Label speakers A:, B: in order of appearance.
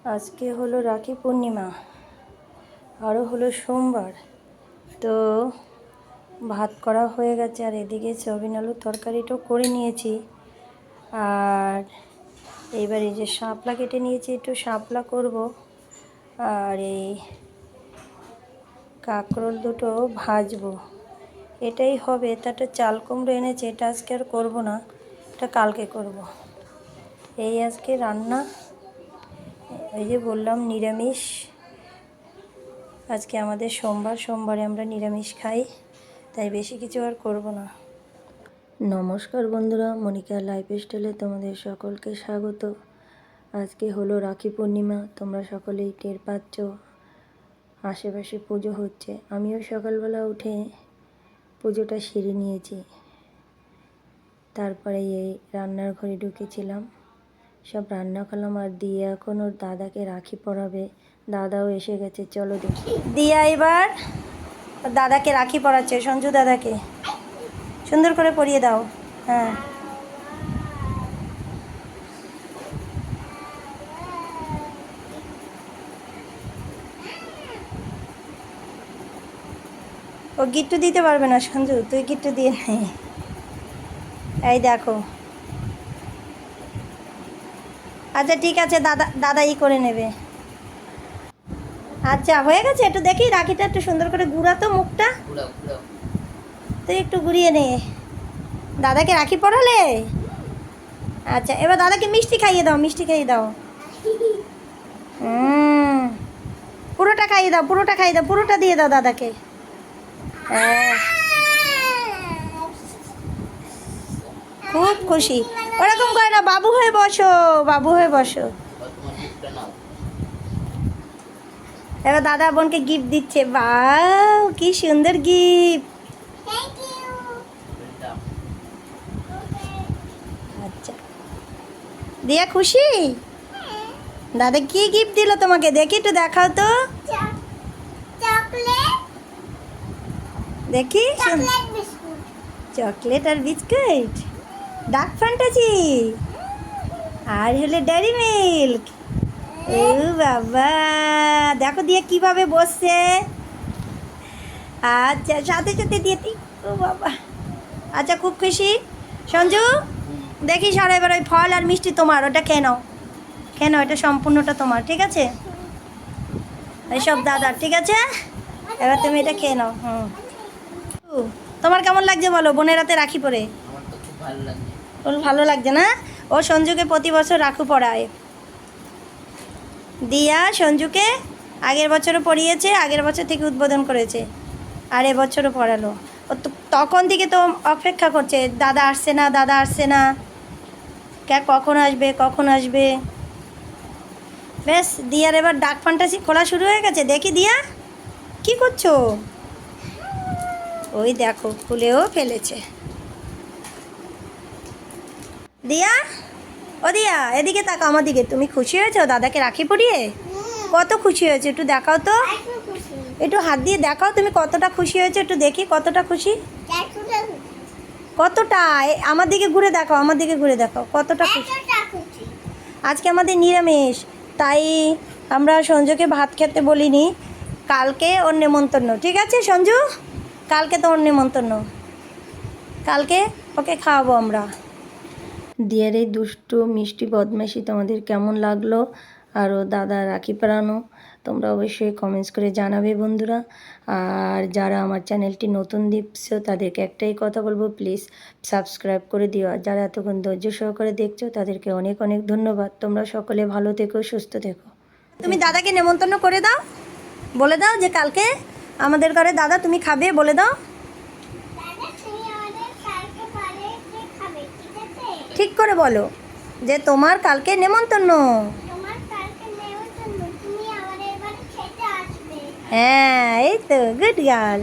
A: আজকে হলো রাখি পূর্ণিমা, আরও হলো সোমবার। তো ভাত করা হয়ে গেছে, আর এদিকে সয়াবিন আলুর তরকারিটাও করে নিয়েছি। আর এইবার এই যে শাপলা কেটে নিয়েছি, একটু শাপলা করব। আর এই কাঁকরোল দুটো ভাজবো, এটাই হবে। এটা চাল কুমড়ো এনেছে, এটা আজকে আর করবো না, এটা কালকে করব। এই আজকে রান্না। এই যে বললাম নিরামিষ, আজকে আমাদের সোমবারে আমরা নিরামিষ খাই, তাই বেশি কিছু আর করব না। নমস্কার বন্ধুরা, মনিকা লাইফস্টাইলে তোমাদের সকলকে স্বাগত। আজকে হলো রাখি পূর্ণিমা, তোমরা সকলেই টের পাচ্ছ, আশেপাশে পুজো হচ্ছে। আমিও সকালবেলা উঠে পুজোটা সেরে নিয়েছি, তারপরে এই রান্নার ঘরে ঢুকেছিলাম, সব রান্না করলাম। আর দিয়া এখন ওর দাদাকে রাখি পরাবে, দাদাও এসে গেছে, চলো দেখি। দিয়া এবার দাদাকে রাখি পরাচ্ছে, সঞ্জু দাদাকে। সুন্দর করে পরিয়ে দাও। হ্যাঁ, ও গিট্টু দিতে পারবে না সঞ্জু, তুই গিট্টু দিয়ে নে। এই দেখো, আচ্ছা ঠিক আছে, দাদাই করে নেবে। আচ্ছা হয়ে গেছে, একটু দেখি রাখিটা একটু সুন্দর করে ঘুরাতো মুখটা, তুই একটু ঘুরিয়ে নে। দাদাকে রাখি পরালে? আচ্ছা, এবার দাদাকে মিষ্টি খাইয়ে দাও, মিষ্টি খাইয়ে দাও। পুরোটা খাইয়ে দাও, পুরোটা খাইয়ে দাও, পুরোটা দিয়ে দাও দাদাকে। হ্যাঁ, খুব খুশি। ওরকম করে না, বাবু হয়ে বসো, বাবু হয়ে বসো। এবার দাদা বোনকে গিফট দিচ্ছে, বাহ কি সুন্দর গিফট। আচ্ছা, দিয়া খুশি? দাদা কি গিফট দিল তোমাকে, দেখি একটু দেখাও তো। দেখি, চকলেট আর বিস্কুট, ডার্ক ফ্যান্টাসি, আর হলো ডেয়ারি মিল্ক। ও বাবা, দেখো দিয়ে কিভাবে বসছে। আচ্ছা, সাথে সাথে দিয়ে ও বাবা। আচ্ছা, খুব খুশি সঞ্জু। দেখি সারা, এবার ওই ফল আর মিষ্টি তোমার, ওটা খেয়ে নাও, খেয়ে নাও, এটা সম্পূর্ণটা তোমার, ঠিক আছে? এইসব দাদার, ঠিক আছে? এবার তুমি এটা খেয়ে নাও। তোমার কেমন লাগছে বলো, বোনের হাতে রাখি পরে? ভালো লাগছে না? ও সঞ্জুকে প্রতি বছর রাখু পরায়। দিয়া সঞ্জুকে আগের বছরও পরিয়েছে, আগের বছর থেকে উদ্বোধন করেছে, আর এবছরও পড়ালো। ও তো তখন থেকে তো অপেক্ষা করছে, দাদা আসছে না, দাদা আসছে না, কখন আসবে, কখন আসবে। বেশ, দিয়ার এবার ডার্ক ফ্যান্টাসি খোলা শুরু হয়ে গেছে। দেখি দিয়া কি করছো? ওই দেখো, খুলেও ফেলেছে। দিয়া, ও দিয়া এদিকে তাকাও, আমার দিকে। তুমি খুশি হয়েছো দাদাকে রাখি পরিয়ে? কত খুশি হয়েছে একটু দেখাও তো, একটু হাত দিয়ে দেখাও তুমি কতটা খুশি হয়েছে, একটু দেখি কতটা খুশি। কতটা? আমার দিকে ঘুরে দেখাও, আমার দিকে ঘুরে দেখাও কতটা খুশি। আজকে আমাদের নিরামিষ, তাই আমরা সঞ্জুকে ভাত খেতে বলিনি, কালকে ওর নেমন্তন্ন, ঠিক আছে সঞ্জু? কালকে তো ওর নেমন্তন্ন, কালকে ওকে খাওয়াবো আমরা। দিয়ার এই দুষ্টু মিষ্টি বদমাইশি তোমাদের কেমন লাগলো, আর ও দাদা রাখি পরানো, তোমরা অবশ্যই কমেন্টস করে জানাবে বন্ধুরা। আর যারা আমার চ্যানেলটি নতুন দেখছো তাদেরকে একটাই কথা বলবো, প্লিজ সাবস্ক্রাইব করে দিও। আর যারা এতক্ষণ ধৈর্য সহকারে দেখছো তাদেরকে অনেক অনেক ধন্যবাদ। তোমরা সকলে ভালো থেকো, সুস্থ থেকো। তুমি দাদাকে নেমন্তন্ন করে দাও, বলে দাও যে কালকে আমাদের ঘরে দাদা তুমি খাবে, বলে দাও। ঠিক করে বলো যে তোমার কালকে নেমন্তন্ন। হ্যাঁ, এই তো গুড গার্ল।